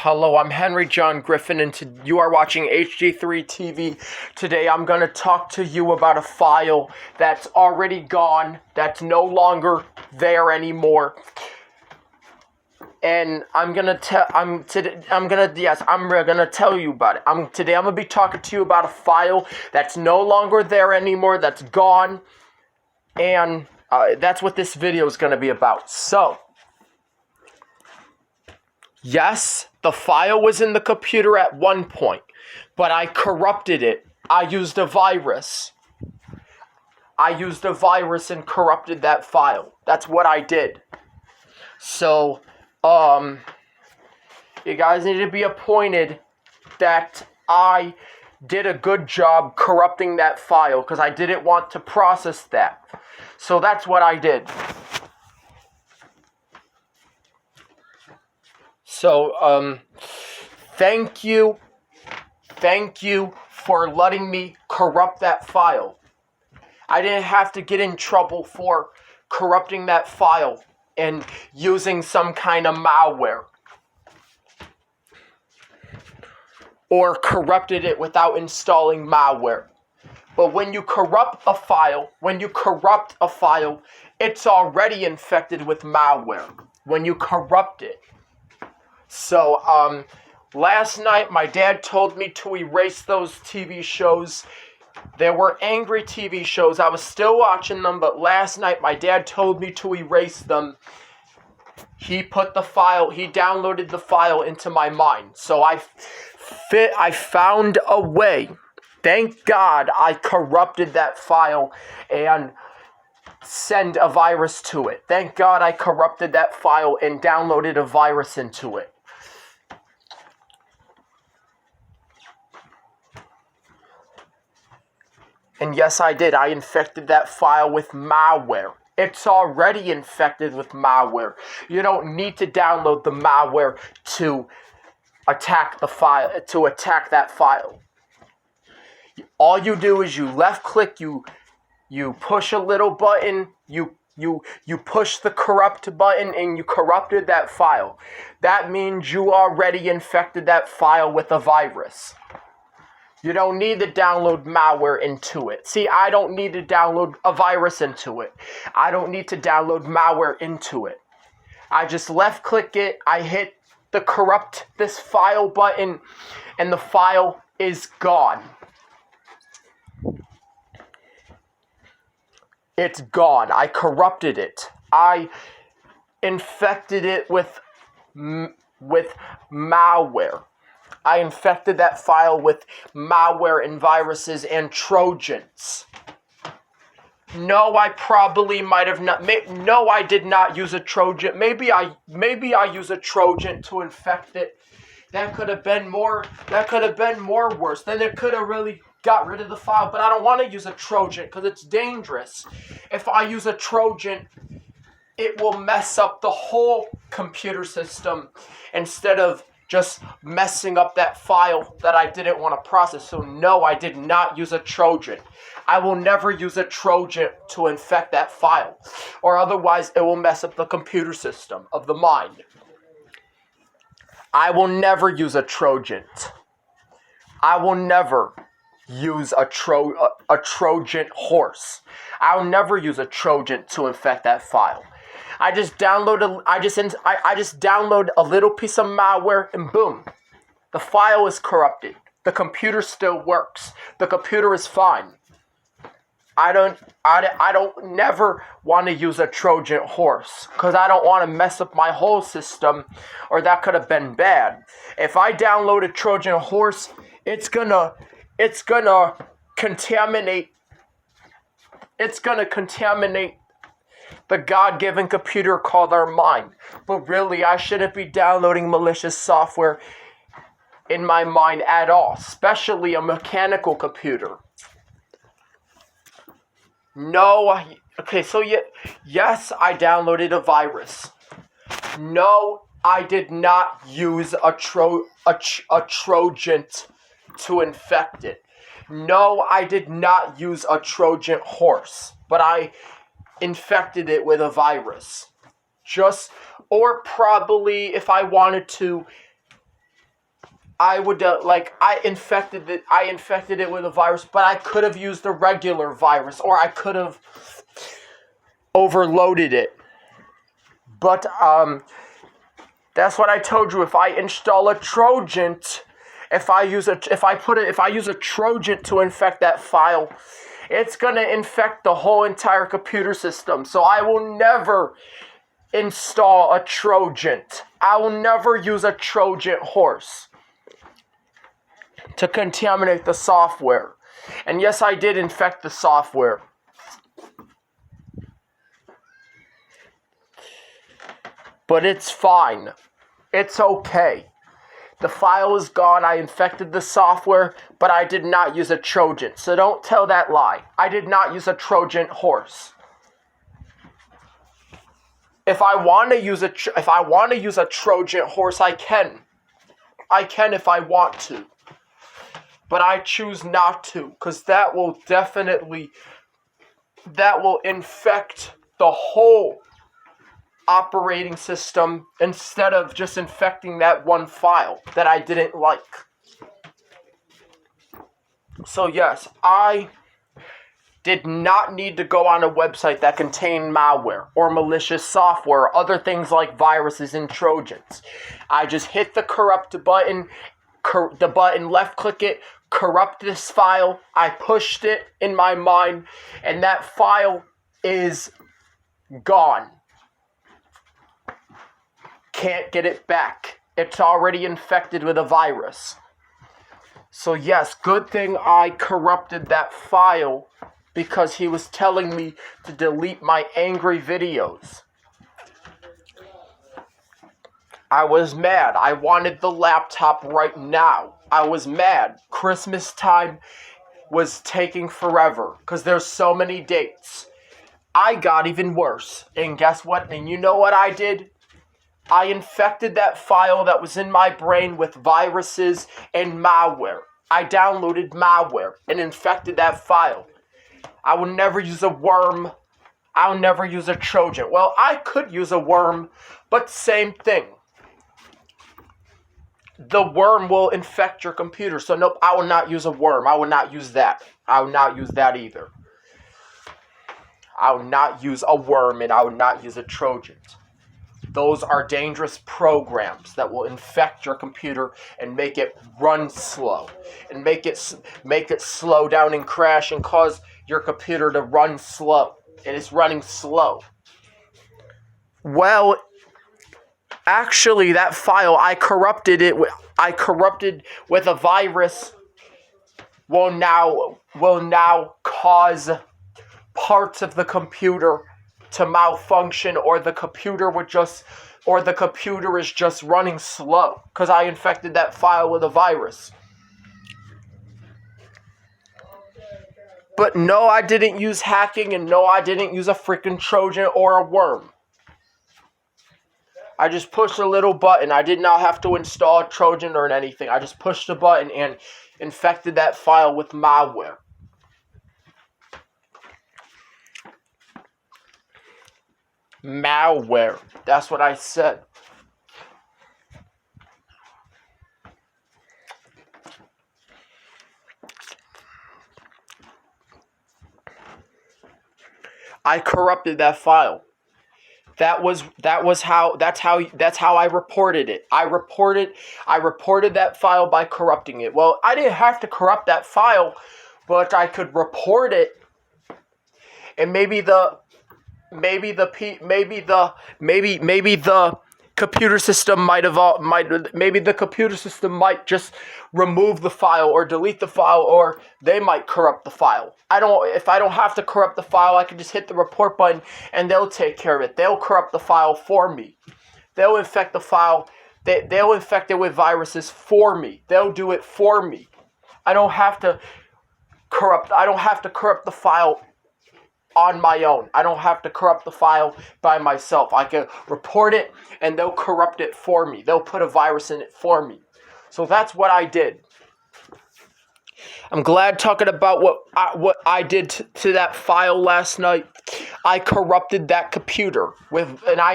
Hello, I'm Henry John Griffin, and you are watching HG3 TV. Today I'm going to talk to you about a file that's already gone, that's no longer there anymore. And I'm gonna tell you about it. Today I'm gonna be talking to you about a file that's no longer there anymore, that's gone, and that's what this video is gonna be about. So, yes, the file was in the computer at one point, but I corrupted it. I used a virus. And corrupted that file. That's what I did. So, you guys need to be appointed that I did a good job corrupting that file because I didn't want to process that. So that's what I did. So, thank you for letting me corrupt that file. I didn't have to get in trouble for corrupting that file and using some kind of malware, or corrupted it without installing malware. But when you corrupt a file, it's already infected with malware when you corrupt it. So, last night my dad told me to erase those TV shows. There were angry TV shows. I was still watching them, but last night my dad told me to erase them. He downloaded the file into my mind. So I found a way. Thank God I corrupted that file and sent a virus to it. Thank God I corrupted that file and downloaded a virus into it. And yes, I did. I infected that file with malware. It's already infected with malware. You don't need to download the malware to attack the file, to attack that file. All you do is you left click, you push a little button, you push the corrupt button, and you corrupted that file. That means you already infected that file with a virus. You don't need to download malware into it. See, I don't need to download a virus into it. I don't need to download malware into it. I just left click it, I hit the corrupt this file button, and the file is gone. It's gone. I corrupted it. I infected it with malware. I infected that file with malware and viruses and Trojans. No, I probably might have not. No, I did not use a Trojan. Maybe I used a Trojan to infect it. That could have been more worse. Then it could have really got rid of the file. But I don't want to use a Trojan because it's dangerous. If I use a Trojan, it will mess up the whole computer system instead of just messing up that file that I didn't want to process. So no, I did not use a Trojan. I will never use a Trojan to infect that file, or otherwise it will mess up the computer system of the mind. I will never use a Trojan. I will never use a Trojan horse. I'll never use a Trojan to infect that file. I just download a little piece of malware and boom, the file is corrupted. The computer still works. The computer is fine. I don't never want to use a Trojan horse because I don't want to mess up my whole system, or that could have been bad. If I download a Trojan horse, it's gonna contaminate the God-given computer called our mind. But really, I shouldn't be downloading malicious software in my mind at all, especially a mechanical computer. No, okay, so yes, I downloaded a virus. No, I did not use a Trojan to infect it. No, I did not use a Trojan horse, but I infected it with a virus. Or probably if I wanted to I would I infected it. I infected it with a virus, but I could have used a regular virus, or I could have overloaded it. But that's what I told you. If I install a Trojan, if I use a Trojan to infect that file, it's gonna infect the whole entire computer system. So I will never install a Trojan. I will never use a Trojan horse to contaminate the software. And yes, I did infect the software. But it's fine. It's okay. The file is gone. I infected the software, but I did not use a Trojan. So don't tell that lie. I did not use a Trojan horse. If I want to use a Trojan horse, I can. I can if I want to. But I choose not to, because that will infect the whole operating system instead of just infecting that one file that I didn't like. So yes, I did not need to go on a website that contained malware or malicious software or other things like viruses and Trojans. I just hit the corrupt button, left click it, corrupt this file. I pushed it in my mind, and that file is gone. Can't get it back. It's already infected with a virus. So yes, good thing I corrupted that file, because he was telling me to delete my angry videos. I was mad. I wanted the laptop right now. I was mad. Christmas time was taking forever because there's so many dates. I got even worse. And guess what? And you know what I did? I infected that file that was in my brain with viruses and malware. I downloaded malware and infected that file. I will never use a worm. I'll never use a Trojan. Well, I could use a worm, but same thing. The worm will infect your computer. So nope, I will not use a worm. I will not use that. I will not use that either. I will not use a worm, and I will not use a Trojan. Those are dangerous programs that will infect your computer and make it run slow, and make it slow down and crash and cause your computer to run slow. And it's running slow. Well, actually, that file, I corrupted with a virus, will now cause parts of the computer to malfunction, or the computer is just running slow because I infected that file with a virus. But no, I didn't use hacking, and no, I didn't use a freaking Trojan or a worm. I just pushed a little button. I did not have to install a Trojan or anything. I just pushed a button and infected that file with malware. Malware. That's what I said. I corrupted that file. That's how I reported it. I reported that file by corrupting it. Well, I didn't have to corrupt that file, but I could report it, and maybe the computer system might just remove the file or delete the file, or they might corrupt the file. If I don't have to corrupt the file, I can just hit the report button and they'll take care of it. They'll corrupt the file for me. They'll infect the file. They'll infect it with viruses for me. They'll do it for me. I don't have to corrupt the file on my own. I don't have to corrupt the file by myself. I can report it and they'll corrupt it for me. They'll put a virus in it for me. So that's what I did. I'm glad talking about what I did to that file last night. I corrupted that computer and I